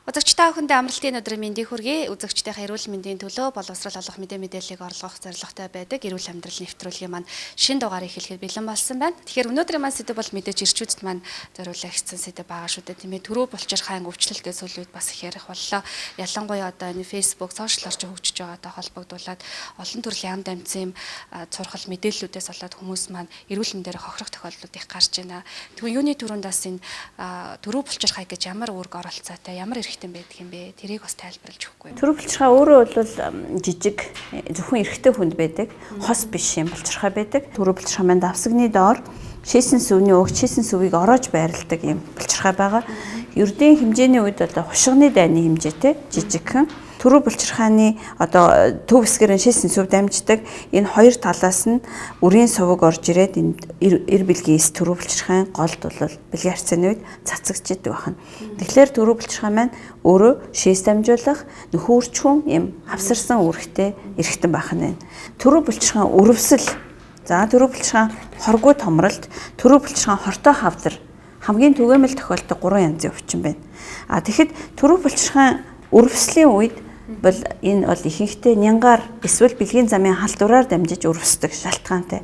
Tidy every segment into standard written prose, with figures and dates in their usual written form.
Үзэгч та бүхэндээ амралтын өдрийн мэндийг хүргэе. Үзэгчдийнхээ эрүүл мэндийн төлөө боловсрол олох мэдээллийг орлогох зорилготой байдаг. Эрүүл амьдрал нэвтрүүлгийн маань шинэ дугаарыг хэлэхэд бэлэн болсон байна. Тэгэхээр өнөөдрийн маань сэдв бол мэдээж ирчүүдэд маань зориулагдсан сэдв байгаа шүү дээ, тийм ээ. Төрөө булчирхайн өвчлөлттэй сүүл үед бас их ярих боллоо. Ялангуяа одоо энэ Facebook, сошиал орчин хөгжиж байгаатай холбогдуулаад олон төрлийн амд амьцын цурхал мэдээллүүдээс болоод хүмүүс маань эрүүл мэндээр хохирох тохиолдлууд их гарч байна. Тэгвэл юуны түрүүндээс энэ төрөө булчирхай гэж ямар үүрэг оролцоотой, ямар байдаг юм бэ? Тэрийг бас тайлбарлаж өгөхгүй. Төрөө булчирхай өөрөө бол жижиг зөвхөн эрэгтэй хүнд байдаг. Хос биш юм булчирхай байдаг. Төрөө булчирхай маань давсагны доор шийсэн сүвний өгч шийсэн сүвийг ороож байрладаг юм булчирхай байгаа. Ердийн хэмжээний үед одоо хушгины дайны хэмжээтэй жижигхэн. Төрөө булчирхайны одоо төв хэсгэрэн шийсэн сүв дамждаг. Энэ хоёр талаас нь үрийн сувг орж ирээд энэ эр бэлгийн төрөө булчирхайн голд бол бэлгийн харьцааны үед цацагч идэг байна. Тэгэхээр төрөө булчирхай маань өөрөө шээс дамжуулах нөхөрчхөн юм авсарсан үүрэгтэй эрхтэн бахан байна. Төрөө булчирхайн өрөвсөл, за төрөө булчирхайн хоргүй томролт, төрөө булчирхайн хортой хавдар хамгийн түгээмэл тохиолддог 3 янзын өвчин байна. Тэгэхэд төрөө булчирхайн өрөвслийн үед бол энэ бол ихэнхдээ нянгаар эсвэл бэлгийн замын халдвараар дамжиж өрөвсдөг шалтгаантай.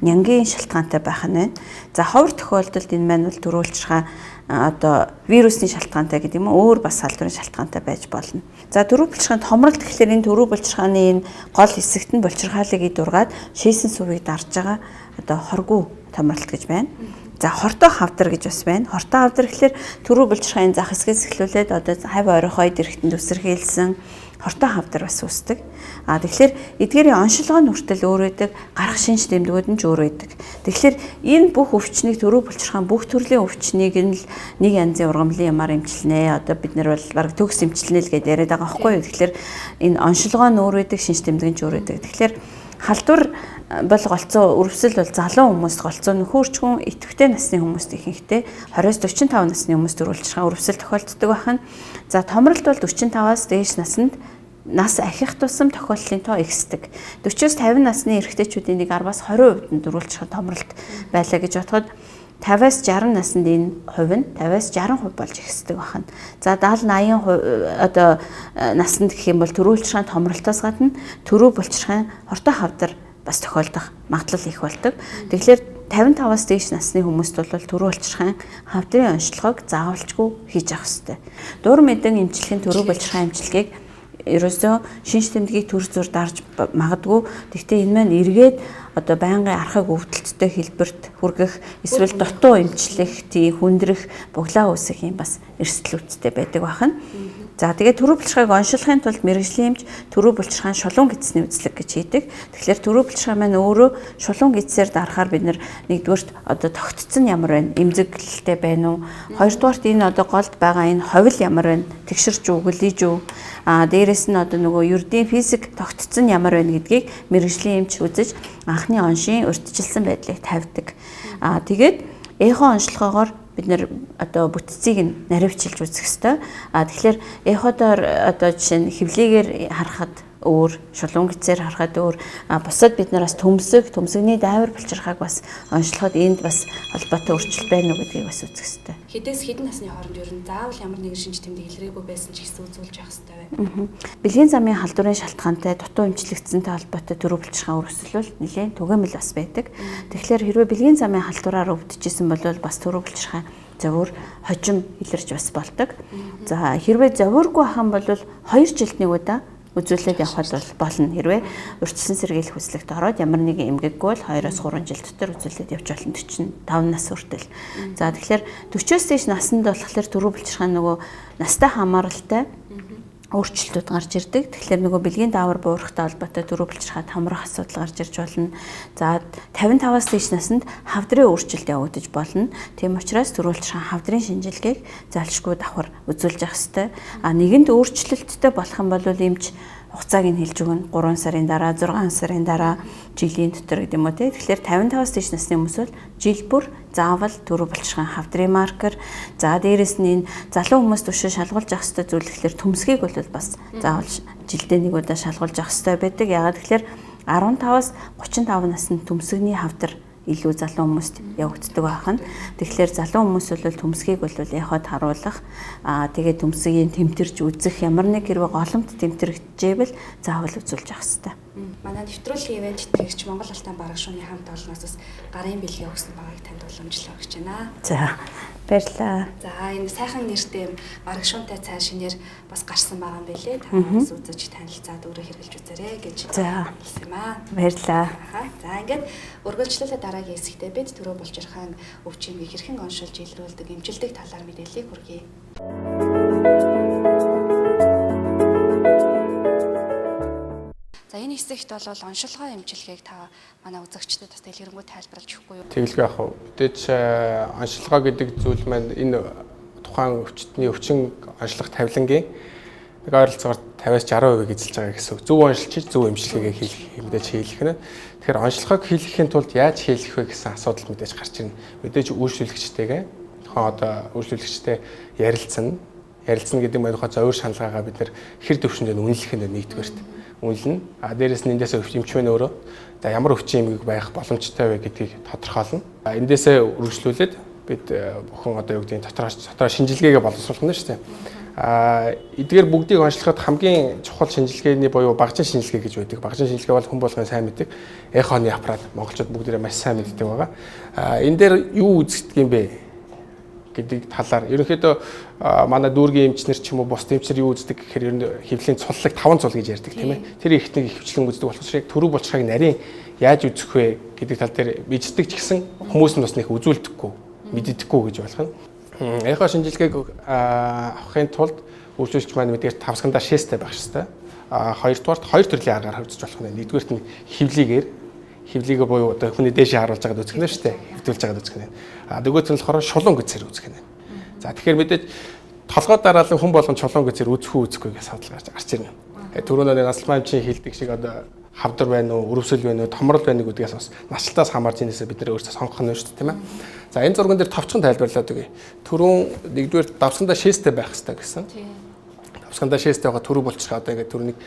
Нянгийн шалтгаантай байх нь байна. За ховор тохиолдолд энэ маань бол төрөө булчирхай одоо вирусны шалтгаантай гэдэг юм уу, өөр бас халдварын шалтгаантай байж болно. За төрөө булчирхайн томролт гэхлээр энэ төрөө булчирхайны энэ гол хэсэгт нь булчирхайлыг идургаад шийсэн сүвийг дарж байгаа одоо хоргүй томролт гэж байна. За хортой хавдар гэж бас байна. Хортой хавдар гэхлээр төрөө булчирхайн зах хэсгээс эхлүүлээд одоо хавь оройхойд эрэхтэнд үсэрхийлсэн хортой хавдар бас үүсдэг. Тэгэхээр эдгээрийн оншилгоо нүртэл өөр байдаг, гарах шинж тэмдгүүд нь ч өөр байдаг. Тэгэхээр энэ бүх өвчнийг төрөө булчирхайн бүх төрлийн өвчнийг нь л нэг янзын ургамлын ямаар эмчилнэ. Одоо бид нар бол баг төгс эмчилнэ л гэдээ яриад байгаа байхгүй юу? Тэгэхээр энэ оншилгоо нь өөр байдаг, шинж тэмдэг нь ч өөр байдаг. Тэгэхээр халдвар бол голцоо өрөвсөл бол залуу хүмүүст голцоо нөхөрчгөн идэвхтэй насны хүмүүст ихэнхдээ 20-45 насны хүмүүст төрөө булчирхайн өрөвсөл тохиолддог байна. За томролт бол 45-аас дээш наснд нас ахих тусам тохиолдлын тоо ихсдэг. 40-50 насны эрэгтэйчүүдийн нэг 10-аас 20% нь төрөө булчирхайн томролт байлаа гэж бодоход 50-аас 60 наснд энэ хувь нь 50-аас 60% болж ихсдэг байна. За 70-80% одоо наснд гэх юм бол төрөө булчирхайн томролтоос гадна төрөө булчирхайн хортой хавдар бас тохиолдох магадлал их болдог. Тэгэхээр 55-аас дээш насны хүмүүст бол төрөө булчирхайн хавдрын онцлогоог заавалчгүй хийж авах ёстой. Дур мэдэн эмчилгээн төрөө булчирхайн эмчилгээг ерөөсөө шинж тэмдгийг төр зур дарж магадгүй. Гэхдээ энэ маань эргээд одоо байнгын архаг өвдөлттэй хэлбэрт хүргэх эсвэл дутуу эмчлэх, тийм хүндрэх, буглаа үүсэх юм бас эрсдлүүдтэй байдаг байна. За тэгээд төрөө булчирхайг оншилохын тулд мэрэгжлийн эмч төрөө булчирхайн шулуун гидсний үзлэг гэж хийдэг. Тэгэхээр төрөө булчирхай маань өөрөө шулуун гидсээр дарахаар бид нэгдүгээрт одоо тогтцсон ямар байна? Эмзэглэлтэй байна уу? Хоёрдугаарт энэ одоо голд байгаа энэ ховил ямар байна? Тэгшэрч үү, гөлийж үү? Дээрээс нь одоо нөгөө ердийн физик тогтцсон ямар байна гэдгийг мэрэгжлийн эмч үзэж анхны оншийн урьдчилсан байдлыг тавьдаг. Тэгээд эхо онцлогоогоор бид нэр одоо бүтцийг нь наривчилж үзэх ёстой. Тэгэхээр эходоор одоо жишээ нь хөвлөгээр харахад өөр, шулуун гидсээр харахад өөр, бусад бид нараас төмсөгний дайвар булчирхайг бас онцлоход энд бас холбоотой өөрчлөлт байна уу гэдгийг бас үзэх ёстой. Хэдээс хэдэн насны хооронд ер нь заавал ямар нэгэн шинж тэмдэг илрээгүй байсан ч гэсэн үзүүлж явах ёстой байна. Бэлгийн замын халдварын шалтгаантай дутуу эмчлэгдсэнтэй холбоотой төрөө булчирхайн өрөвсөл бол нэлээд түгээмэл бас байдаг. Тэгэхээр хэрвээ бэлгийн замын халдвараар өвдөжсэн бол бас төрөө булчирхайн зовөр хожим илэрч бас болдог. За хэрвээ зовооргүй ахын бол 2 жилд нэг удаа үзүүлээд явхад бол болно. Хэрвээ урьдчилсан сэргийлэх хүслэгт ороод ямар нэгэн эмгэггүй бол 2-3 жил дотор үзүүлээд явж болно 45 нас хүртэл. За тэгэхээр 40-оос дээш наснд болохоор төрөө булчирхайн нөгөө настай хамааралтай өөрчлөлтүүд гарч ирдэг. Тэгэхээр нөгөө бэлгийн даавар буурахтай холбоотой төрөө булчирхай томрох асуудал гарч ирж болно. За 55-аас дээш наснд хавдрын өөрчлөлт явагдаж болно. Тийм учраас төрөө булчирхай хавдрын шинжилгээг зайлшгүй давхар үзүүлж явах ёстой. Нэгэнт өөрчлөлттэй болох юм бол эмч хугацааг нь хэлж өгнө. 3 сарын дараа, 6 сарын дараа, жилийн дотор гэдэг юм уу те. Тэгэхээр 55-аас дээш насны хүмүүс бол жил бүр заавал төрөө булчирхайн хавдрын маркер, за дээрэс нь энэ залуу хүмүүс түвшин шалгуулж авах ёстой зүйл гэхэлэр төмсгийг бол бас заавал жилдээ нэг удаа шалгуулж авах ёстой байдаг. Яагаад гэхээр 15-аас 35 насны төмсгний хавдар илүү залуу хүмүүст явагддаг байна. Тэгэхээр залуу хүмүүс бол төмсгийг бол яхад харуулах тэгээд төмсгийн тэмтэрч үзэх ямар нэг хэрэг голомт тэмтэрчээвэл заавал үзүүлж явах хэрэгтэй. Манай нэвтрүүлгийн ивент тэтгэгч Монгол Алтан бараг шууны хамт олноос бас гарын бэлгээ өгсөн байгааг танд уламжлал өгч байна. За баярлалаа. За энэ сайхан нэртэй бараг шуунтай цай шинээр бас гарсан байгаа юм билээ. Та үзэж танилцаад өөрөө хэрэгжилж үзээрэй гэж хэлсэн юм аа. Баярлалаа. За ингээд үргэлжлүүлээ дараагийн хэсэгтээ бид түрүү булчирхайн өвчмийг хэрхэн оншилж илрүүлдэг, эмчилдэг талаар мэдээллийг хүргэе. За энэ хэсэгт бол оншилгоо эмчилгээг та манай үзэгчдэд бас дэлгэрэнгүй тайлбарлаж өгөхгүй юу? Тэгэлгүй яах вэ? Мэдээж оншилгоо гэдэг зүйл маань энэ тухайн өвчин онцлог тавилангийн нэг ойролцоогоор 50-60% эзэлж байгаа гэсэн үг. Зөв оншилж зөв эмчилгээгээ хийх мэдээж хийх нь. Тэгэхээр оншилгоог хийхин тулд яаж хийх вэ гэсэн асуудал мэдээж гарч ирнэ. Мэдээж үйлчлүүлэгчтэйгээ тухайн одоо үйлчлүүлэгчтэй ярилцсан гэдэг нь тухайн зовир шаналгаагаа бид нэр хэр төвшөнд үнэлэх нь нэгдүгээрт үнэлнэ. Дээрээс нь эндээсээ эмчмэн өөрөө ямар өвчин эмгэг байх боломжтой вэ гэдгийг тодорхойлно. Эндээсээ үргэлжлүүлээд бид бүхэн одоо юу гэдэг дотор шинжилгээгээ боловсруулах нь шүү дээ. Эдгээр бүгдийг онцлоход хамгийн чухал шинжилгээний буюу багжин шинжилгээ гэж байдаг. Багжин шинжилгээ бол хүн болгон сайн мэддэг. Эхоны аппарат монголчууд бүгдээрээ маш сайн мэддэг байгаа. Энэ дээр юу үздэг юм бэ гэдэг талаар ерөнхийдөө манай дүүргийн эмчнэр ч юм уу бус эмчнэр юу үздэг гэхээр ер нь хэвлэлийн цуллаг 5 цул гэж ярьдаг тийм ээ. Тэр их нэг хвчлэн үздэг болохоор яг төрөв булчирхайг нарийн яаж үзэх вэ гэдэг тал дээр мэддэг ч гэсэн хүмүүс нь бас нэг үзүүлдэггүй, мэддэггүй гэж болох нь. Эхо шинжилгээг авахын тулд үйлчлүүлэгч маань мэдээж тавсгандаа шээстэй байх хэрэгтэй. Хоёрдугаарт хоёр төрлийн аргаар хөвдөж болох нь. Нэгдүгээрт нь хевлигээ буюу одоо хүний дээшээ харуулж байгаад үзэх нь шүү дээ. Хөвдүүлж байгаад үзэх нь. Нөгөөт нь болохоор шулуун гэцээр үзэх нь. За тэгэхээр мэдээж толгой дараалан хүн болгон шулуун гэцээр үзэх үзэхгүй гэж асуудал гарч ирнэ. Түрүүний наслмаамчийн хэлдэг шиг одоо хавдар байна уу, өрөвсөл байна уу, томрол байна уу гэдгээс бас наслтаас хамаарч инээсээ бид нэр өөрсдөө сонгох нь шүү дээ, тийм ээ. За энэ зурган дээр товчхон тайлбарлаад өгье. Түрүүн нэгдүгээр давсгандаа шээстэй байх хэрэгтэй гэсэн. Давсгандаа шээстэй байгаа төрөв булчирхай одоо ингээд түрүүнийг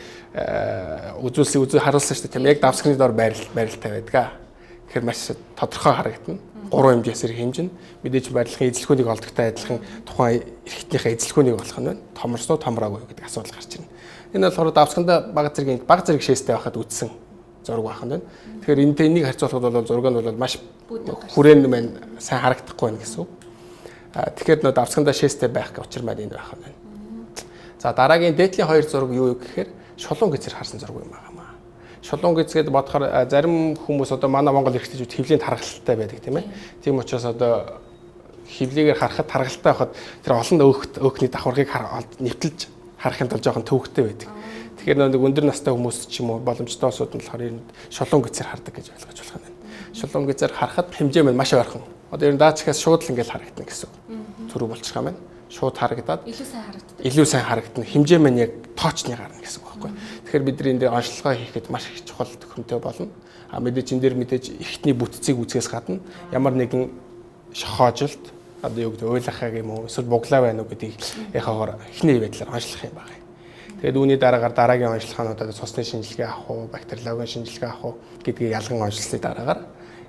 үзүүлсэн харуулсан шүү дээ, тийм ээ. Яг давсганы доор байралтай байдаг. Тэгэхээр маш тодорхой харагдана. 3 хэмжээсээр хэмжинэ. Мэдээж барилгын эзлэхүүнийг олдогтой адилхан тухайн эрхтнийхээ эзлэхүүнийг олох нь томорсноо томроогүй гэдэг асуудал гарч ирнэ. Энэ болохоор давсгандаа бага зэрэг шээстэй байхад үтсэн зураг байх нь байна. Тэгэхээр энийг харьцуулахад бол зураг нь бол маш хүрээн маань сайн харагдахгүй байна гэсэн үг. Тэгэхээр нөө давсгандаа шээстэй байх гэх учир маань энэ байх нь байна. За дараагийн дээдлийн хоёр зураг юу гэхээр шулуун гэцэр харсан зураг юм байна. Шулуун гэцгээд бодохоор зарим хүмүүс одоо манай Монгол эрхтэйчүүд хөвлийн тархалтай байдаг тийм ээ. Тийм учраас одоо хөвлийгээр харахад тархалтай байхад тэр олон өөхний давхаргыг нэвтэлж харахын тулд жоохон төвөгтэй байдаг. Тэгэхээр нэг өндөр настай хүмүүс ч юм уу боломжтой осууд нь болохоор энэ шулуун гэцэр хардаг гэж ойлгож болох юм байна. Шулуун гэцэр харахад хэмжээ маань маш ойрхон. Одоо энэ даачгаас шууд л ингээл харагдана гэсэн үг. Төрөв булчирхай маань шууд харагдаад илүү сайн харагдана. Хэмжээ маань яг тоочны гарна гэсэн үг байхгүй. Тэгэхээр бид энэ дээр онцлогоо хийхэд маш их чухал төхөмтэй болно. Мэдээж энэ дээр мэдээж эрхтний бүтцийг үзэхээс гадна ямар нэгэн шохоожилт одоо юу гэдэг ойлгахаг юм уу эсвэл буглаа байна уу гэдгийг яхаагаар эхний байдлаар онцлох юм байна. Тэгээд үүний дараагаар дараагийн онцлогоонуудад цусны шинжилгээ авах уу, бактериологийн шинжилгээ авах уу гэдгийг ялган онцлсны дараагаар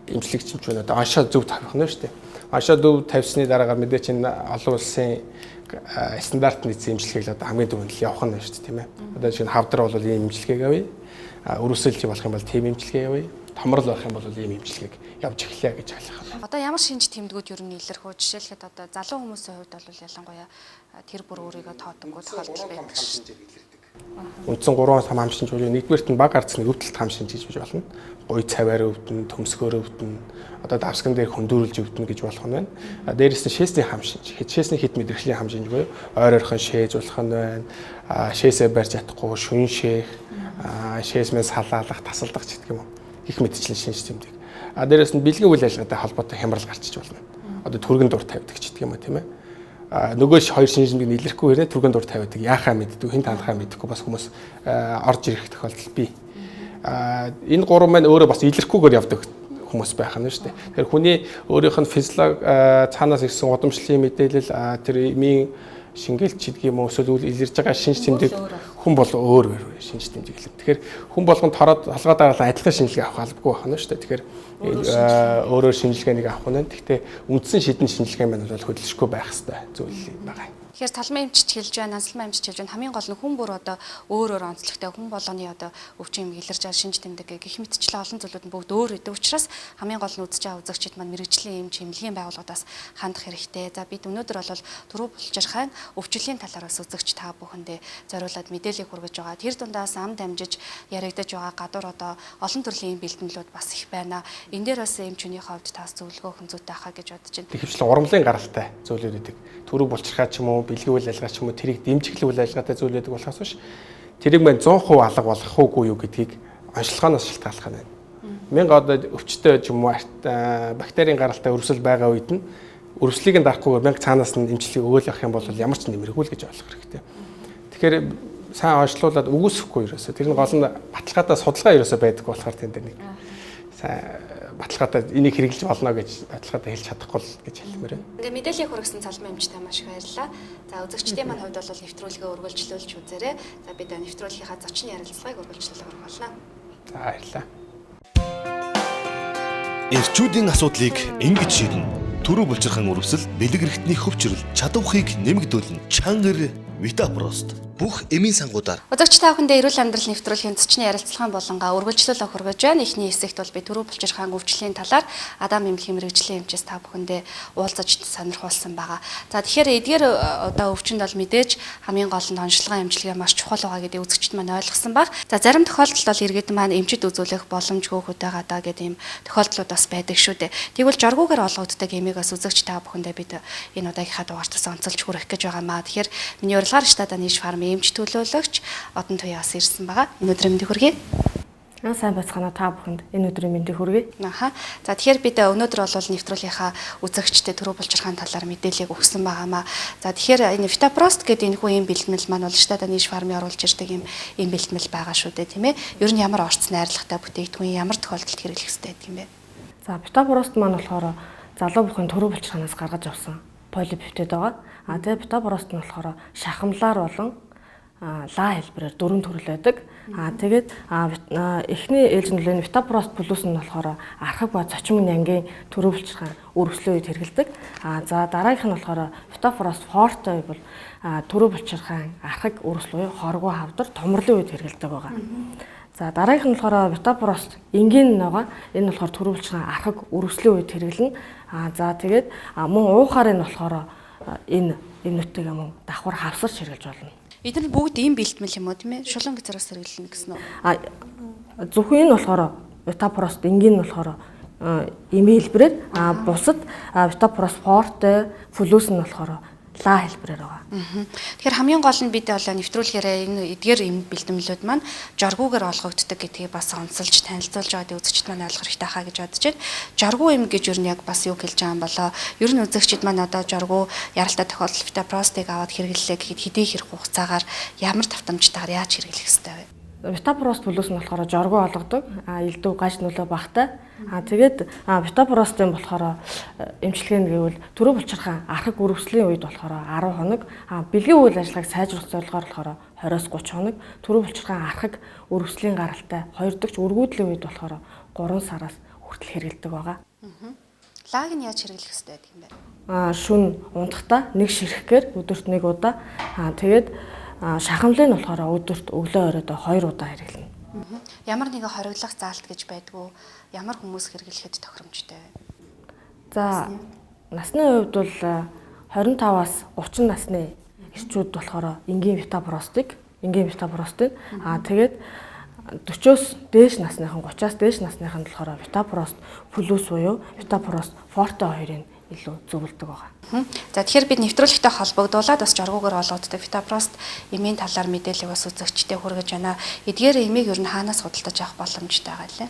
эмчилэгч нь одоо оншоо зөв тавих нь шүү дээ. Оншоо зөв тавьсны дараагаар мэдээж энэ олон улсын стандарт нийцсэн эмчилгээг одоо хамгийн түрүүнд л явах нь шүү дээ, тийм ээ. Одоо жишээ нь хавдар бол ийм эмчилгээг авъя. Өрөөсөлж болох юм бол тийм эмчилгээ явъя. Томрол байх юм бол ийм эмчилгээг явж эхлэе гэж ойлгох байна. Одоо ямар шинж тэмдгүүд ер нь илэрхүү жишээлхэд одоо залуу хүмүүсийн хувьд бол ялангуяа тэр бүр өөрийгөө тоодоггүй тохиолдол байдаг шүү дээ. Үндсэн 3 хам шинж буюу нэгдүгээрт нь баг арцны өвдөлт хам шинж гэж болно. Буй цаваар өвдөн, төмсгөөр өвдөн, одоо давсган дээр хөндөрүүлж өвдөн гэж болох нь байна. Дээрээс нь шээсний хам шинж. Шээсний хит мэдрэгчлийн хам шинж буюу ойр ойрхон шээж болох нь байна. Шээсээ барьж чадахгүй шүн шээх, шээсмээ салаалах, тасалдах гэдэг юм уу. Их мэдчлэн шинж тэмдэг. Дээрээс нь бэлгийн үйл ажиллагаатай холбоотой хямрал гарчиж болно. Одоо түргэн дур тавьдаг ч гэдэг юм уу, тийм ээ. Нөгөө хоёр шинжлэмийг илэрхгүй хэрэг түргэн дур тавиадаг. Яахаа мэддэг, хэн таанхаа мэдхгүй бас хүмүүс орж ирэх тохиолдол бий. Энэ гурван маань өөрөө бас илэрхгүйгээр явдаг хүмүүс байх нь шүү дээ. Тэгэхээр хүний өөрийнх нь физиолог цаанаас ирсэн удамшлын мэдээлэл тэр эмийн шингээлч гэдэг юм уу эсвэл илэрж байгаа шинж тэмдэг хүн бол өөр шинж тэмдэг хэлэв. Тэгэхээр хүн болгонд тороод толгой дараалан адилхан шинжилгээ авах албагүй байна шүү дээ. Тэгэхээр өөрөөр шинжилгээнийг авах нь. Гэхдээ үндсэн шийдэн шинжилгээ маань бол хөдөлшгүй байх хэрэгтэй зүйл байгаа. Тэгэхээр талмын эмчт хэлж байна, насалмаа эмчт хэлж байна. Хамгийн гол нь хүн бүр одоо өөр онцлогтой хүн болгоны одоо өвчин юм илэрж байгаа шинж тэмдэг гэх мэтчлэн олон зүйлүүд нь бүгд өөр өдөг учраас хамгийн гол нь үзэж байгаа үзэгчид маань мэрэгжлийн эмч эмнэлгийн байгууллагаас хандах хэрэгтэй. За бид өнөөдөр бол түрүү булчирхайн өвчлөлийн талаар бас үзэгч та бүхэндээ зориулаад мэдээлэл хүргэж байгаа. Тэр дундаас ам дамжиж яригдаж байгаа гадуур одоо олон төрлийн бэлтгэлүүд бас их байна. Энэ дээр бас эмчхүний хувьд тас зөвлөгөө өгөх зүйтэй хаа гэж бодож байна. Хэвчлэн урамлын гаралтай зүйлүүд үүдэг. Түрүү булчирхаа ч юм уу бэлгийн үйл ажиллагаа ч юм уу тэрийг дэмжих үйл ажиллагаатай зүйл байдаг болохоос биш тэрийг мань 100% алга болох уугүй юу гэдгийг онцлогооноос шалтгаалах нь байна. Мянга одоо өвчтөй ч юм уу бактерийн гаралтай өрөвсөл байгаа үед нь өрөвслийг нь дарахгүйгээр мянга цаанаас нь эмчилгээ өгөөл явах юм бол ямар ч нэмэргүй л гэж ойлгох хэрэгтэй. Тэгэхээр сайн онцлуулаад үгүйсэхгүй ерөөсөө тэр нь гол нь баталгаатай судалгаа ерөөсөө байдаг болохоор тэнд нэг сайн баталгаатай энийг хэрэглэж болно гэж баталгаатай хэлж чадахгүй л гэж хэлмээр байна. Тэгээ мэдээлэл хүргэсэн цалмын эмчтэй маш их баярлалаа. За үзэгчдийн маань хувьд бол нэвтрүүлгээ үргэлжлүүлж үзээрэй. За бид нэвтрүүлгийнхаа зочин ярилцлагыг үргэлжлүүлэх болно. За баярлалаа. Эрчүүдийн асуудлыг ингэж шийднэ. Түрүү булчирхан өрөвсөл, бэлэг эрхтний хөвчрөл, чадвархыг нэмэгдүүлнэ. Чангар Витапрост бүх эмийн сангуудаар. Үзэгч та бүхэндээ эрүүл амьдрал нэвтрүүлгийн зочин ярилцлагын болонгаа үргэлжлүүлэх хүргэж байна. Эхний хэсэгт бол би түрүү булчирхан өвчлөлийн талаар Адам эмнэлгийн мэрэгжлийн эмчээс та бүхэндээ уулзаж сонирхуулсан байгаа. За тэгэхээр эдгээр одоо өвчнөд бол мэдээж хамгийн гол нь онцлогоо эмчилгээ маш чухал байгаа гэдгийг үзэгчд маань ойлгосон баг. За зарим тохиолдолд бол иргэд маань эмчит үзүүлэх боломжгүй хөтэй гадаа гэдэг ийм тохиолдлууд бас байдаг шүү дээ. Тэгвэл жоргуугаар олгогддог эмийг бас үзэгч та бүхэндээ бид энэ удаагийнхаа дугаартаас онцолж хүргэх гэж байгаа маа. Тэгэхээр миний урилгаар shtadaok фармын эмч төлөөлөгч Одон Туяас ирсэн байгаа. Энэ өдрийн мэндийг хүргэе. Сайн байцгаана та бүхэнд энэ өдрийн мэндийг хүргэе. Аха. За тэгэхээр бид өнөөдөр бол нэвтрүүлгийнхаа үзэгчдэд түрүү булчирхаан талаар мэдээлэл өгсөн байгаамаа. За тэгэхээр энэ Vitaprost гэдэг энэ хүү юм бэлтгэл маань бол shtadaok фармын оруулж ирдэг юм бэлтгэл байгаа шүү дээ, тийм ээ. Ер нь ямар орц найрлагатай бүтээгдэхүүн ямар тохиолдолд хэрэглэх хэрэгтэй гэдэг юм бэ? За Vitaprost маань болохоор залуу бүхэн түрүү булчирхаанаас гаргаж авсан полипептид байгаа. Тэгээ Vitaprost нь болохоор шахамлаар болон лаа хэлбэрээр 4 төрөл байдаг. Тэгээд эхний ээлжинлэн Vitaprost плюс нь болохоор архаг ба зочин ангийн төрөө булчирхаан өргөслөө үед хэрэгэлдэг. За дараагийнх нь болохоор Vitaprost Forte бол төрөө булчирхаан архаг өргөслөө хоргоо хавдар томрлын үед хэрэгэлдэг байгаа. За дараагийнх нь болохоор Vitaprost энгийн байгаа. Энэ болохоор төрөө булчирхаан архаг өргөслөө үед хэрэглэнэ. За тэгээд мөн уухаар нь болохоор энэ эмнүүдтэйгээ мөн давхар хавсарч хэрэглэж болно. Эдгээр бүгд ийм бэлтгэл юм уу тийм ээ? Шулуун газараас хэрэглэнэ гэсэн үү? Зөвхөн энэ болохоор Vitaprost энгийн нь болохоор эмийн хэлбэрээр бусад Vitaprost Forte Plus нь болохоор лаа хэлбэрээр байгаа. Тэгэхээр хамгийн гол нь бид нэвтрүүлгээрээ энэ эдгээр эм бэлтгэлүүд маань жоргуугаар олгогддог гэдгийг бас онцолж танилцуулж байгаад үзэгчд маань ойлгох хэрэгтэй хаа гэж бодож байна. Жоргуу эм гэж юу нь яг бас юу хэлж байгаа юм болоо. Ер нь үзэгчд маань одоо жоргуу яралтай тохиолдолд Vitaprost-ыг аваад хэрэглэлээ гэхэд хэдий хэрэг хугацаагаар ямар давтамжтайгаар яаж хэрэглэх хэрэгтэй вэ? Vitaprost Plus нь болохоор жоргуу олгодог. Элдв гаж нөлөө багтай. Тэгээд Vitaprost-ын болохоор эмчилгээ нь гэвэл төрөө булчирхаан архаг өргөслийн үед болохоор 10 хоног, бэлгийн үйл ажиллагааг сайжруулах зорилгоор болохоор 20-30 хоног, төрөө булчирхаан архаг өргөслийн гаралтай 2 дахь өргүүдлийн үед болохоор 3 сараас хүртэл хэрэгэлдэг байгаа. Лааг нь яаж хэрэглэх хэрэгтэй гэдэг юм бэ? Шүн унтахтаа нэг ширэхээр өдөрт нэг удаа. Тэгээд шахамлын нь болохоор өдөрт өглөө оройд 2 удаа хэрэглэнэ. Ямар нэгэн хориглох заалт гэж байдгүй ямар хүмүүс хэрэглэхэд тохиромжтой вэ? За насны хувьд бол 25-аас 30 насны эрчүүд болохоор энгийн Vitaprost-ыг тэгээд 40-оос дээш насныхан 30-аас дээш насныхан болохоор Vitaprost Plus буюу Vitaprost Forte 2-ыг илүү зөвлөдөг байгаа. За тэгэхээр бид нэвтрүүлэгтэй холбогдуулаад бас жоргуугаар олгогддог Vitaprost эмийн талаар мэдээлэл бас үзэгчтэй хүргэж байна. Эдгээр эмийг ер нь хаанаас худалдаж авах боломжтой байгаа лээ?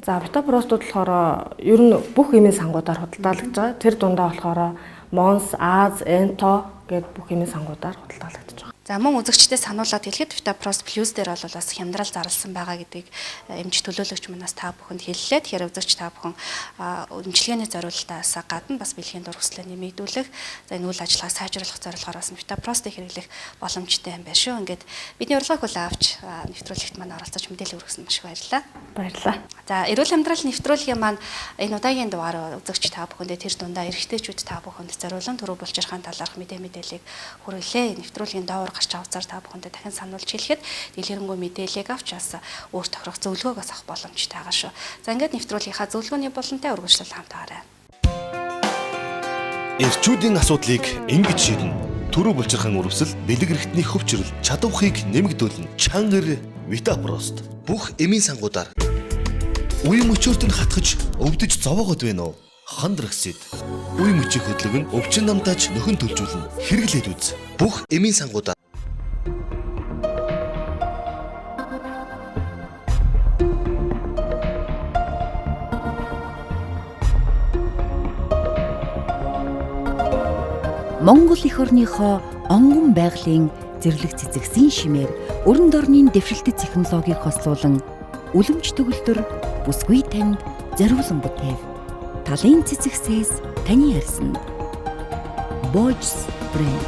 За Vitaprost болохоор ер нь бүх эмийн сангуудаар худалдаалагдж байгаа. Тэр дундаа болохоор Mons, Az, Ento гэдэг бүх эмийн сангуудаар худалдаалагдж байгаа. За мөн үзэгчдэд сануулад хэлэхэд Vitaprost Plus дээр бол бас хямдрал зарласан байгаа гэдгийг эмч төлөөлөгч манаас та бүхэнд хэллээ. Тэгэхээр үзэгч та бүхэн эмчилгээний зорилтоос гадна бас бэлгийн дур хүслээ нэмэгдүүлэх, за энэ үйл ажиллагаа сайжруулах зорилгоор бас Vitaprost-ыг хэрэглэх боломжтой юм байна шүү. Ингээд бидний урилгыг хүлээн авч нэвтрүүлэгт маань оролцож мэдээлэл өргөсөн маш их баярлалаа. Баярлалаа. За Eruul амидral нэвтрүүлгийн маань энэ удаагийн дугаар үзэгч та бүхэндээ тэр дундаа эрэгтэйчүүд та бүхэнд зориулан төрөв булчирхаан талаарх мэдээллийг хүргэлээ. Нэвтрүүлгийн доовор гарч авцаар та бүхэндээ дахин сануулж хэлэхэд дэлгэрэнгүй мэдээллийг авч бас өөр тохирох зөвлөгөөг авах боломжтой байгаа шүү. За ингээд нэвтрүүлгийнхаа зөвлөгөөний болонтой үргэлжлэл хамтаарай. Эрчүүдийн асуудлыг ингэж шийднэ. Төрөв булчирхаан үрвсэл, бэлэг эрхтний хөвчрөл, чадварыг нэмэгдүүлнэ. Чангар Vitaprost. Бүх эмийн сангуудаар үе мөчөөрт нь хатгаж өвдөж зовоогод байна уу? Хандрагсид. Үе мөчийг хөдлөгн өвчин намтаж нөхөн төлжүүлнэ. Хэрэглээд үз. Бүх эмийн сангуудаар Монгол эх орныхоо онгон байгалийн зэрлэг цэцэгсийн шимээр өрн дорны дэвшилтэт технологиг хослуулан үлэмж төгөлдөр бүсгүй танд зориулан бүтээв. Талын цэцэгсээс таны арьсанд. Boys брэнд.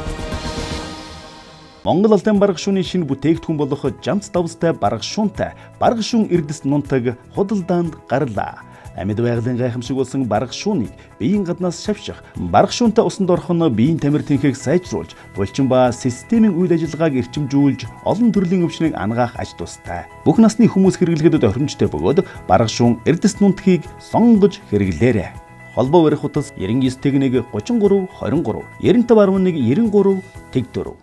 Монгол Улсын бараг шууны шинэ бүтээгдэхүүн болох жамц давстай бараг шуунтай бараг шуун эрдэс нунтаг худалдаанд гарлаа. Амьд байгалийн гайхамшиг болсон бараг шууныг биеийн гаднаас шавших, бараг шуунтай усанд орох нь биеийн тамир тэнхийг сайжруулж, булчин ба системийн үйл ажиллагааг эрчимжүүлж, олон төрлийн өвчнийг ангаах аж тустай. Бүх насны хүмүүс хэрэглэхэд тохиромжтой бөгөөд бараг шуун эрдэс нунтгийг сонгож хэрэглээрэй. Холбоо барих утас 99 тэгнэг 33 23 9511 93 тэгдөрөв.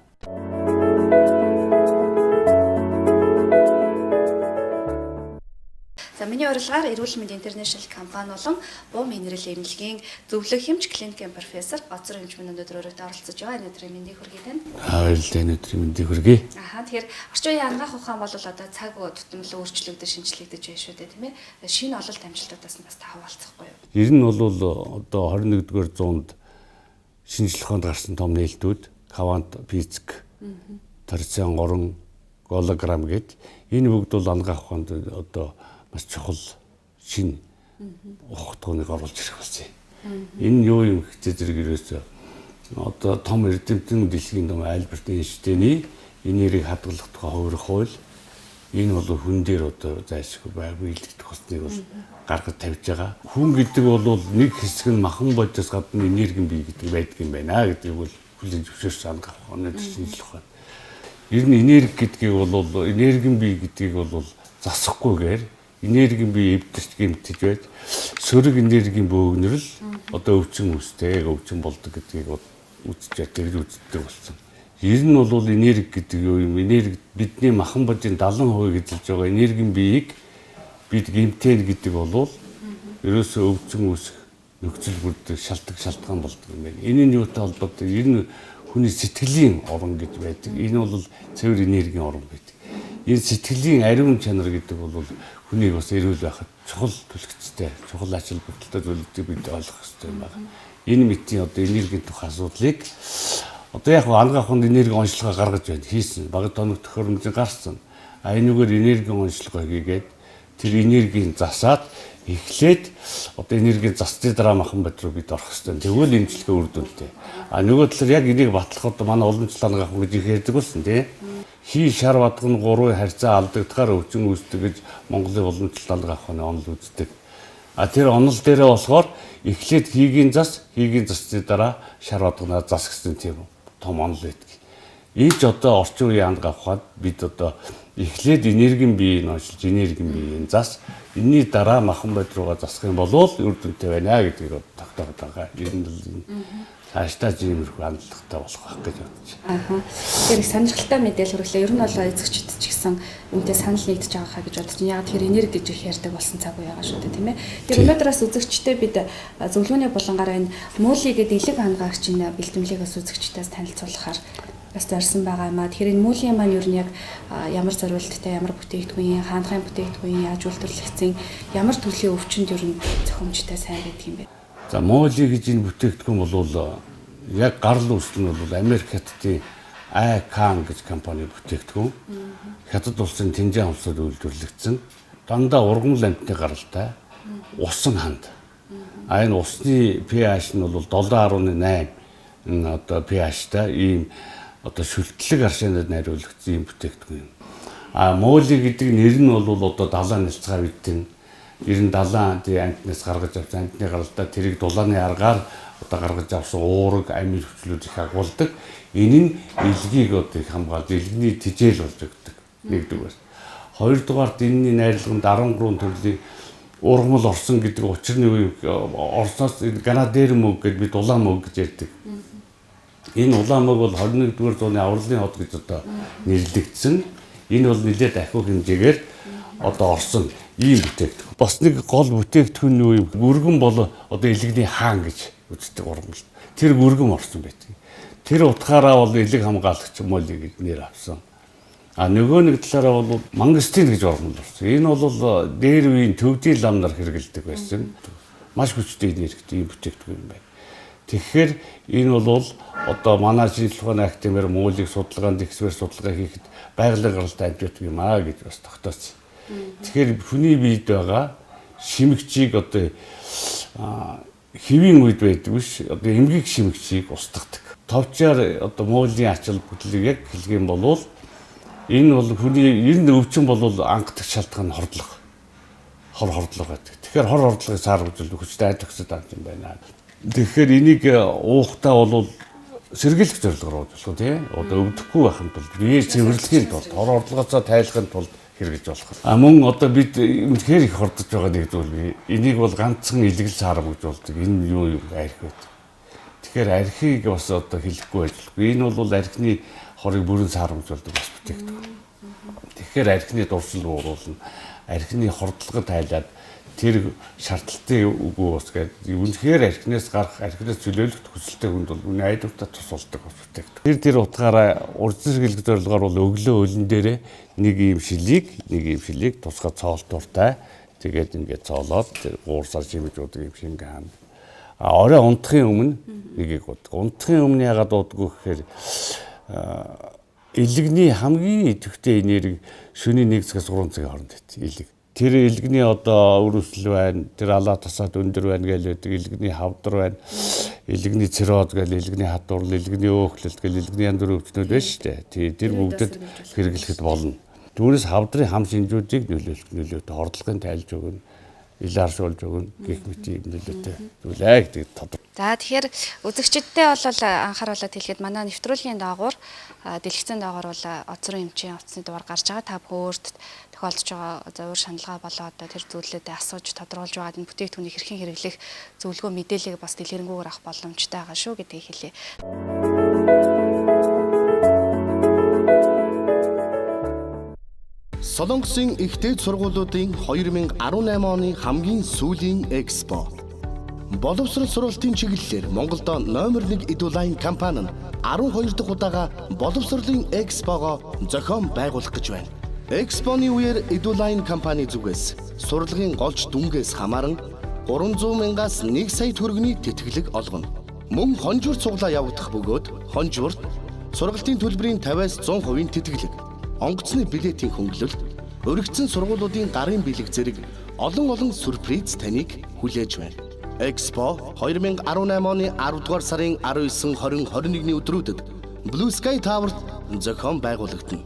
За миний урилгаар Eruul Med International компани болон буу минерал эмнэлгийн зөвлөх эмч клиникийн профессор Гоцор эмч минь өнөөдөр оролцож байгаа. Өнөөдрийн мэндийг хүргэе тань. Баярлалаа, өнөөдрийн мэндийг хүргэе. Тэгэхээр орчин үеийн ангаах ухаан бол одоо цаг тутамлан өөрчлөгдөж шинжлэгдэж байна шүү дээ, тийм ээ. Шинэ ололт амжилтуудаас нь бас та хаваалцахгүй юу? Ер нь бол одоо 21-р зуунд шинжлэх ухаанд гарсан том нээлтүүд квант физик, торцын орон, голограмм гэд энэ бүгд бол ангаах ухаанд одоо маш чухал шинэ ухаалтгыг оруулж ирэх болсон юм. Энэ юу юм гэхтэй зэрэг ерөөсөө одоо том эрдэмтэн дэлхийн том Альберт Эйнштейний энергийг хадгалах тухай хувирах хууль энэ бол хүн дээр одоо зайлшгүй байггүй илтгэх хусныг бол гаргаж тавьж байгаа. Хүн гэдэг бол нэг хэсэг нь махан бодис гадна энерги бий гэдэг байдаг юм байна гэдэг бол хүлээн зөвшөөрч ангах ухааны шинжлэх ухаан. Ер нь энерги гэдгийг бол энерги бий гэдгийг бол засахгүйгээр энергийн бие эвдэрч гэмтэж байж сөрөг энергийн бөөгнөр л одоо өвчин үстэй өвчин болдог гэдгийг үзэж тэгж үздэг болсон. Ер нь бол энерги гэдэг юу юм? Энерги бидний махан божийн 70% эзэлж байгаа энергийн биеийг бид гэмтэн гэдэг бол ерөөсөө өвчин үүсэх нөхцөл бүрдэх шалтгаан болдог юм байна. Энэ юутай холбоотой? Ер нь хүний сэтгэлийн орон гэж байдаг. Энэ бол цэвэр энергийн орон байдаг. Энэ сэтгэлийн ариун чанар гэдэг бол хүнийг бас эрүүл байхад чухал төлөвчтэй, чухал ач холбогдолтой зүйлүүдийг бид ойлгох хэрэгтэй юм байна. Энэ мэтийн одоо энергийн тухай асуудлыг одоо яг ангаах ухаанд энерги онцлогоо гаргаж байна. Хийсэн. Багт тоног тохиромжтой гарсан. А энэгээр энергийн онцлогоо хийгээд тэр энергийг засаад эхлээд одоо энергийн засны дараа махан бод руу бид орох хэрэгтэй. Тэгвэл эмчилгээ үр дүнтэй. А нөгөө талаар яг энийг батлахад манай уламжлал ангаах ухаан гэж их ярьдаг болсон тий. Хий шар бадган 3 харьцаа алдагдахаар өвчин үүсдэг гэж Монголын уламжлалт ангаах ухааны онол үздэг. А тэр онол дээрээ болохоор эхлээд хийгийн засны дараа шар бадганаа засах гэсэн тийм том онол байдаг. Ийж одоо орчин үеийн ангаах ухаанд бид одоо эхлээд энергийн биеийг онцолж энергийн биеийн зас энэний дараа махан бод руугаа засах юм бол үр дүнтэй байна гэдгийг тогтооход байгаа. Ер нь хааштай иймэрхүү хандлагатай болох байх гэж бодож байна. Тэгэхээр сонирхолтой мэдээлэл хүргэлээ. Ер нь бол эзэгчд ч гэсэн үнтэй санал нэгдэж байгаа хаа гэж бодож байна. Яг тэр энерги гэж их ярьдаг болсон цаг үе байгаа шүү дээ, тийм ээ. Тэр өнөөдрөөс үзэгчтэй бид зөвлөгөөний булангаар энэ муули гэдэг элэг хангаагчийн бэлтгэлийг бас үзэгчдээс танилцуулахаар бас зорьсон байгаа юм аа. Тэгэхээр энэ муулийн маань ер нь яг ямар зориулттай, ямар бүтээгдэхүүн, хаанхайн бүтээгдэхүүн, яаж үйлдвэрлэгдсэн, ямар төрлийн өвчнөд ер нь зохимжтой сайн байдаг юм бэ? За муули гэж энэ бүтээгдэхүүн бол яг гарал үүсэл нь бол Америк хятадын Айкан гэж компани бүтээгдэхүүн. Хятад улсын Тэнжэн улсад үйлдвэрлэгдсэн. Дандаа ургамал амтны гаралтай усан ханд. Энэ усны pH нь бол 7.8 одоо pH-тай ийм одоо шүлтлэг аршинад найруулагдсан юм бүтээгдэхүүн юм. Моли гэдэг нэр нь бол одоо далайн нэлцгаа бидэн 90-70 тий амтнаас гаргаж авсан амтны гаралтай тэрийг дулааны аргаар одоо гаргаж авсан уураг амир хүчлүүд их агуулдаг. Энэ нь илгийг одоо их хамгаалж илгэний тижэл болж өгдөг. Нэгдүгээр. Хоёрдугаарт энэний найрлаганд 13 төрлийн ургамал орсон гэдэг учрын үе Оросоос Ганадер мөг гэж бид улаан мөг гэж ярьдаг. Энэ улаан мөг бол 21-р зууны авралын хот гэж одоо нэрлэгдсэн. Энэ бол нэлээд ахиу хэмжээгээр одоо орсон ийм бүтээгдэхүүн. Бас нэг гол бүтээгдэхүүн нь юу юм? Гүргэн бол одоо илгэний хаан гэж үздэг ургамал. Тэр гүргэн орсон байдаг. Тэр утгаараа бол илэг хамгаалагч моли гэж нэр авсан. Нөгөө нэг талаараа бол мангистин гэж ургамал орсон. Энэ бол дээр үеийн төвдийн лам нар хэрэгэлдэг байсан. Маш хүчтэй нэрхтээ ийм бүтээгдэхүүн юм байна. Тэгэхээр энэ бол одоо манай шинжилгээ ухааны академиэр муулийг судалгаанд эксперт судалгаа хийхэд байгалийн гаралтай амжуулдаг юм гэж бас тогтоосон. Тэгэхээр хүний биед байгаа шимэгчийг одоо хэвийн үед байдаг биш одоо эмгэг шимэгчийг устгадаг. Товчоор одоо муулийн ачаал бүтлийг яг хэлэх юм бол энэ бол хүний ер нь өвчин бол анхдах шалтгаан хордлого. Хор хордлого гэдэг. Тэгэхээр хор хордлогыг сааргуулж хүчтэй айд өгсөд авч юм байна. Тэгэхээр энийг уухтаа бол сэргийлэх зорилгоор болох тий. Одоо өвдөхгүй байхын тулд бие цэвэрлэхийн тулд хор хордлогоосоо тайлахын тулд хэрэгж болох. Мөн одоо бид үнэхээр их хордож байгаа нэг зүйл. Энийг бол ганцхан илгэл сааргуулжуулдаг. Энэ юу юм арх байдаг. Тэгэхээр архийг бас одоо хэлэхгүй ажиллахгүй. Энэ бол архины хорыг бүрэн саарамжуулдаг бас бүтээгдэхүүн. Тэгэхээр архины дурсал ууруулна. Архины хордлогод тайлаад тэр шаардлагатай үгүй ус гэдэг. Үнэхээр архинаас гарах, архинаас чөлөөлөх хүсэлтэй хүнд бол үнэ айдвартай тус болдог бас бүтээгдэхүүн. Тэр утгаараа урдсан хэрэглэх зорилгоор бол өглөө өлөн дээрээ нэг ийм шилийг тусгай цоолтууртай тэгээд ингээд цоолоод тэр гуурсаар шимэж уудаг юм шингэ хаана. Орой унтахын өмнө нэгийг уудаг. Унтахын өмнө ягаад уудаггүй гэхээр илэгний хамгийн идэвхтэй энерги шөнийн 1-3 цагийн хооронд илэг. Тэр илэгний одоо өрөвсөл байна, тэр алаа тасаад өндөр байна гэж байдаг, илэгний хавдар байна, илэгний цирроз гэж, илэгний хадварл, илэгний өөхлөлт гэж, илэгний янз бүрийн өвчнүүд байна шүү дээ. Тэр бүгдэд хэрэглэхэд болно. Түүнээс хавдрын хам шинжүүдийг нөлөөлөлт хордлогын тайлж өгнө, ил аршуулж өгнө, гэх мэт юм нөлөөтэй зүйлээ гэдэг тодор. За тэгэхээр үзэгчдтэй бол анхааруулаад хэлэхэд манай нэвтрүүлгийн доогуур дэлгэцэн доогуур бол оцрон эмчийн утасны дугаар гарч байгаа. Та бүхэн тохиолдож байгаа зөвөр шаналгаа болоо одоо тэр зүйлүүдэд асууж тодруулж байгаа энэ бүтээгдэхүүнийг хэрхэн хэрэглэх зөвлөгөө мэдээллийг бас дэлгэрэнгүйгээр авах боломжтой байгаа шүү гэдгийг хэлье. Солонгосын ихтэй сургуулиудын 2018 оны хамгийн сүүлийн экспо. Боловсрол сургалтын чиглэлээр Монголд номер 1 Eruul компани нь 12 дахь удаага боловсролын экспого зохион байгуулах гэж байна. Экспоны үеэр Eruul компани зүгээс сурлагын голч дүнгээс хамааран 300,000-аас 1 сая төгрөгийн тэтгэлэг олгоно. Мөн хонжуурт цуглаа явагдах бөгөөд хонжуурт сургалтын төлбөрийн 50-аас 100% тэтгэлэг, онгоцны билетийн хөнгөлөлт, өргөцсөн сургуулиудын гарын бэлэг зэрэг олон сюрприз таныг хүлээж байна. Экспо 2018 оны 10 дугаар сарын 19, 20, 21-ний өдрүүдэд Blue Sky Tower-т зохион байгуулагдана.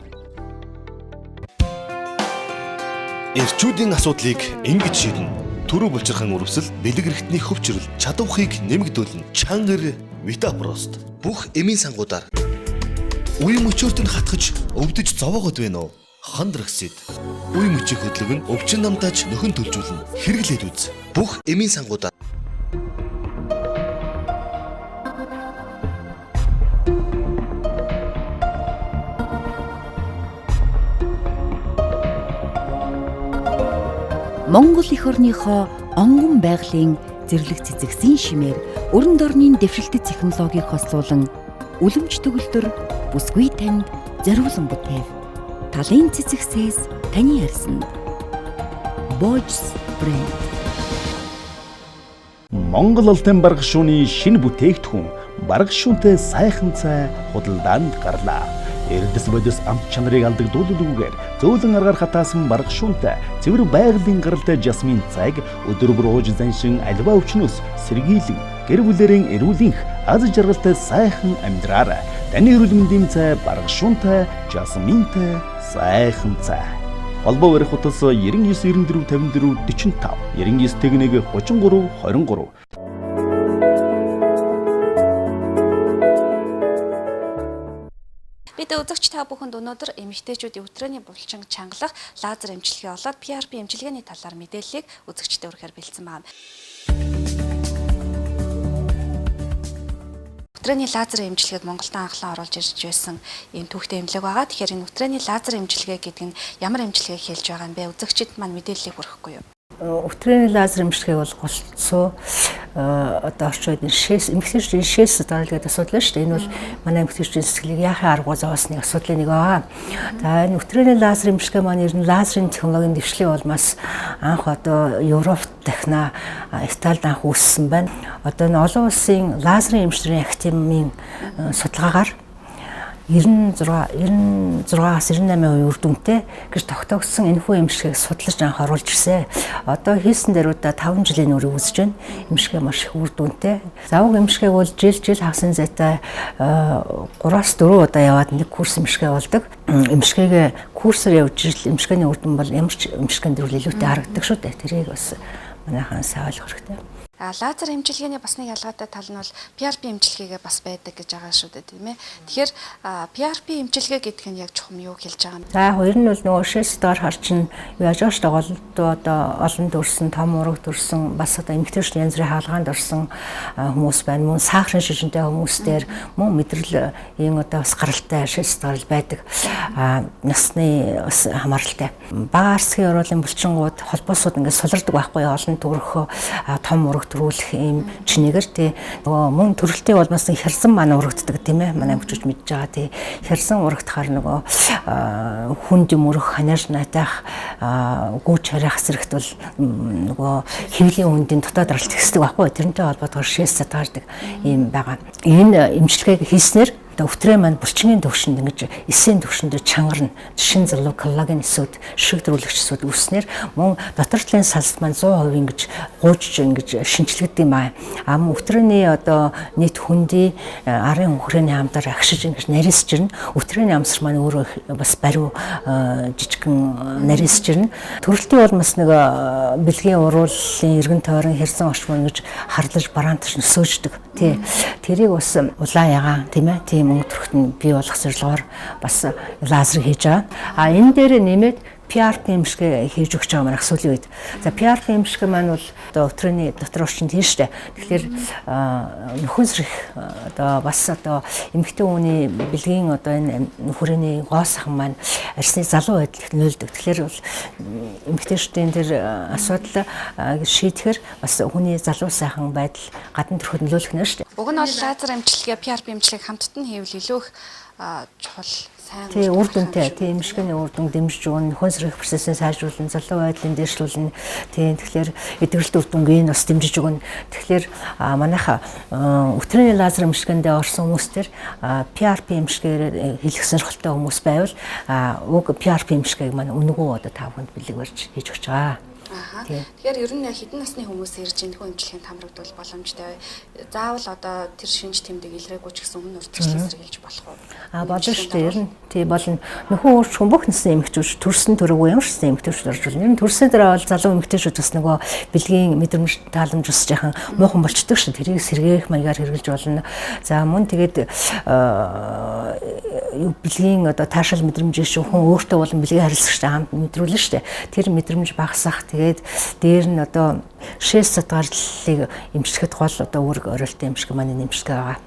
Эрчүүдийн асуудлыг ингэж шийднэ. Түрүү булчирхан үрвсэл, бэлэг эрхтний хөвчрөл, чадварыг нэмэгдүүлнэ. Чангар Витапрост. Бүх эмийн сангуудаар үе мөчөөрт нь хатгаж өвдөж зовоогод байна уу? Хандрагсид. Үе мөчийн хөдлөг нь өвчин намдааж нөхөн төлжүүлнэ. Хэрэглээд үз. Бүх эмийн сангуудаар Монгол эх орныхоо онгон байгалийн зэрлэг цэцэгсийн шимээр өрн дорны дэвшилтэт технологиг хослуулан үлэмж төгөлдөр бүсгүй танд зориулсан бүтэв. Талын цэцэгсээс таны арьсанд. Boys Brand. Монгол Алтан бараг шууны шинэ бүтээгдэхүүн бараг шүүнтэй сайхан цай худалдаанд гарлаа. Эрдэс бодис амт чанарыг алдагдуулалгүйгээр зөөлөн аргаар хатаасан бараг шүүнтэй цэвэр байгалийн гаралтай жасмин цайг өдөр бүр ууж заншин альва өвчнөөс сэргийлэн гэр бүлэрийн эрүүлийнх аз жаргалтай сайхан амьдраарай. Таны эрүүл мэндийн цай бараг шүүнтэй жасминтэй сайхан цай. Холбоо барих утас 99 94 54 45 99 тэгнэг 33 23. Бид үзэгч та бүхэнд өнөөдөр эмэгтэйчүүдийн өдрөөний булчин чангалах лазер эмчилгээ болоод PRP эмчилгээний талаар мэдээллийг үзэгчдэд өргөхөөр бэлдсэн байна. Өдрөөний лазер эмчилгээг Монголд анхлан оруулж ирж байсан ийм түүхтэй эмнэлэг байгаа. Тэгэхээр энэ өдрөөний лазер эмчилгээ гэдэг нь ямар эмчилгээг хэлж байгаа юм бэ? Үзэгчдэд маань мэдээллийг хүргэхгүй юу? Өдрөөний лазер эмчилгээг бол голцоо одоо орчууд эмэгтэйчүүдийн шээс дараалал асуудал шүү дээ. Энэ бол манай эмэгтэйчүүдийн сэтгэлийг яахын аргагүй зовоосны асуудлын нэг аа. За энэ өдрөөний лазер эмчилгээ маань ер нь лазерын технологийн дэвшлиг болмоос анх одоо Европт дахина Италид анх үүссэн байна. Одоо энэ олон улсын лазерын эмчилгээний академийн судалгаагаар 96-аас 98% үр дүнтэй гэж тогтоогдсон энэхүү эмчилгээг судлаж анх оруулж ирсэн. Одоо хийсэн дээрүүдээ 5 жилийн үрийг үзэж байна. Эмчилгээ маш их үр дүнтэй. Завг эмчилгээг бол жил хагасны зайтай 3-4 удаа яваад нэг курс эмчилгээ болдог. Эмчилгээгээ курсээр явж ижил эмчилгээний үр дүн бол ямар ч эмчилгээнд дөрвөл илүүтэй харагддаг шүү дээ. Тэрийг бас манайхан сайн ойлгох хэрэгтэй. Лазер эмчилгээний бас нэг ялгаатай тал нь бол PRP эмчилгээгээ бас байдаг гэж байгаа шүү дээ, тийм ээ. Тэгэхээр PRP эмчилгээ гэдэг нь яг чухам юу хэлж байгаа юм? За хоёр нь бол нөгөө шээсдгээр харчин яаж ш тоглолтоо одоо олон төрсэн, том урагт төрсэн, бас одоо эмэгтэйчүүд янз бүрийн хаалгаанд орсон хүмүүс байна. Мөн сахарын шижинтэй хүмүүстээр мөн мэдрэлийн одоо бас гаралтай шээсдгээр байдаг. Насны бас хамааралтай. Бага арсгийн оролын булчингууд холбоосууд ингээд сулардаг байхгүй олон төрөх том урагт төрүүлэх юм чинээгээр тий нөгөө мөн төрөлтийн болмоос хярсан маань урагддаг тийм ээ манай хүчж мэдж байгаа тий хярсан урагдахаар нөгөө хүнд юм өрөх ханаар натах гүүж харих зэрэгт бол нөгөө хэвлийн хүндийн дотоод даралт ихсдэг байхгүй тэрнтэй холбоотойгоор шээс сатаардаг юм байгаа. Энэ эмчилгээг хийснээр өтрээ маань булчингийн төвшөнд ингэж эсийн төвшөнд чангарна. Жишин зарлуу коллаген эсүүд, шиг төрүүлэгч эсүүд үүснээр мөн дотор талын салст маань 100% ингэж гуйж ингэж шинчлэгдэх юм аа. Мөн өтрээний одоо нийт хүндий арын хөхрөөний хамтаар агшиж ингэж нарийсж ирнэ. Өтрээний амсар маань өөрөө бас бариу жижигхэн нарийсж ирнэ. Төрөлтийн болмос нэг бэлгийн уруулын эргэн тойрон хэрсэн орчмоо ингэж харлаж бараантаж нөсөөждөг. Тий. Тэрийг бас улаан ягаан тийм ээ мөнгө төрөхт нь бий болох зорилгоор бас лазер хийж байгаа. Энэ дээр нэмээд PRP эмчилгээ хийж өгч байгаа маань сүүлийн үед. За PRP эмчилгээ маань бол одоо өтрөөний дотор орчинд тийм шүү дээ. Тэгэхээр нөхөн сэрэх одоо бас одоо эмэгтэй хүний бэлгийн одоо энэ нөхрөөний гоо сахан маань арсны залуу байдал нөлдөг. Тэгэхээр бол эмэгтэйчүүдийн тэр асуудал шийдэхэр бас хүний залуу сайхан байдал гадна төрөхөд нөлөөлөх нэ шүү дээ. Уг нь бол лазер эмчилгээ, PRP эмчилгээг хамтд нь хийвэл илүү их чухал. Тий үр дүнтэй тий эмчилгээний үр дүн дэмжиж өгнө, нөхөн сэрэх процессыг сайжруулна, залуу байдлын дээшлүүлнэ. Тий тэгэхээр эдгэрэлт үр дүнгийн бас дэмжиж өгнө. Тэгэхээр манайха өтрөөний лазер эмчилгээндээ орсон хүмүүстэр PRP эмчилгээгээр хэлэх сонирхолтой хүмүүс байвал уг PRP эмчилгээг маань өнгөө одоо 5 хүнд бэлэг барьж хийж өгч байгаа. Тэгэхээр ер нь хэдэн насны хүмүүс ирж энэ эмчилгээнд хамрагдвал боломжтой. Заавал одоо тэр шинж тэмдэг илрээгүй ч гэсэн өмнө урьдчилан сэргийлж болох уу? Болно шүү дээ. Ер нь тий болно. Нөхөн уурч хүн бүх насны эмэгтэйчүүд төрсөн төрөгүй ямар ч насны эмэгтэйчүүд орж болно. Ер нь төрсөн дараа бол залуу эмэгтэйчүүд бас нөгөө бэлгийн мэдрэмж тааламж ус жахан муухан болчдөг шүү. Тэрийг сэргээх маягаар хэрэгжилж болно. За мөн тэгээд бэлгийн одоо таашаал мэдрэмжийг шүү хүн өөртөө болон бэлгийн харилцагчтай хамт мэдрүүлнэ шүү дээ. Тэр мэдрэмж багасах тэгээд дээр нь одоо шээс сатгаарлалыг эмчлэхэд гол одоо үүрэг оройлтой эмчилгээ маань эмчилгээ байгаа.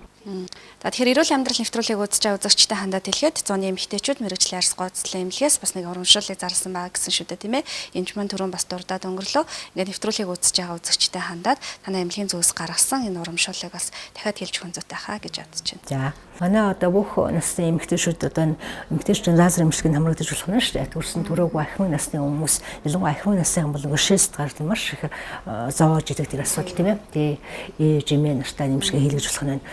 За тэгэхээр эрүүл амьдрал нэвтрүүлгийг үзэж байгаа үзэгчтэй хандаад хэлэхэд зуны эмэгтэйчүүд мэрэгжлийн арс гооцлын эмнэлгээс бас нэг урамшууллыг зарласан байгаа гэсэн шүү дээ тийм ээ. Эмч маань түрүүн бас дурдаад өнгөрлөө. Ингээд нэвтрүүлгийг үзэж байгаа үзэгчтэй хандаад танай эмнэлгийн зүгээс гаргасан энэ урамшууллыг бас дахиад хэлж өгөх зүйтэй хаа гэж бодож байна. За манай одоо бүх насны эмэгтэйчүүд одоо эмэгтэйчүүдийн лазер эмчилгээнд хамрагдаж болох нь шүү дээ. Төрсөн төрөөгүй ахмын насны хүмүүс ялангуяа ахмын насны бол ингээд шээст гардаг маш их зовоож идэг тэр асуудал тийм ээ. Тэгээ ээжимээ нартай эмчилгээ хийлгэж болох нь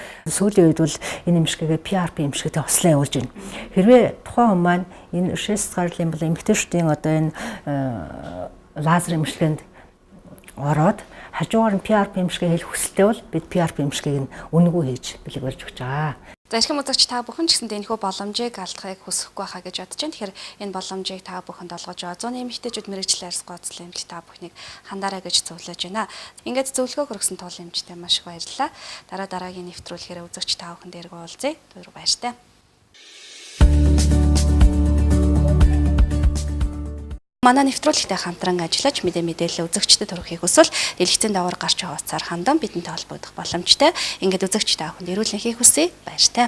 сүүлийн үед бол энэ эмчилгээгээ PRP эмчилгээтэй ослон явуулж байна. Хэрвээ тухайн хүн маань энэ шест гарлын бол эмэгтэйчдийн одоо энэ лазер эмчилгээнд ороод хажуугаар нь PRP эмчилгээ хийх хүсэлтэй бол бид PRP эмчилгээг нь үнэгүй хийж бэлэг барьж өгч байгаа. За эрхэм үзэгч та бүхэн ч гэсэндээ энэхүү боломжийг алдахыг хүсэхгүй байхаа гэж бодож байна. Тэгэхээр энэ боломжийг та бүхэнд олгож байгаа 100 эмэгтэйчүүд мэрэгчлээс гоцлон эмчилгээ та бүхнийг хандаарай гэж зөвлөж байна. Ингээд зөвлөгөө хүргэсэн тул эмчтэй маш их баярлалаа. Дараагийн нэвтрүүлгээр үзэгч та бүхэн дээрээ уулзъя. Түр баяртай. Манай нэвтрүүлэгтэй хамтран ажиллаж мэдээлэл үзэгчдэд хүргэхийг хүсвэл дэлгэцийн даваар гарч байгаа утсаар хандан бидэнтэй холбогдох боломжтой. Ингээд үзэгч та бүхэнд эрүүл мэндийг хүсье. Баяртай.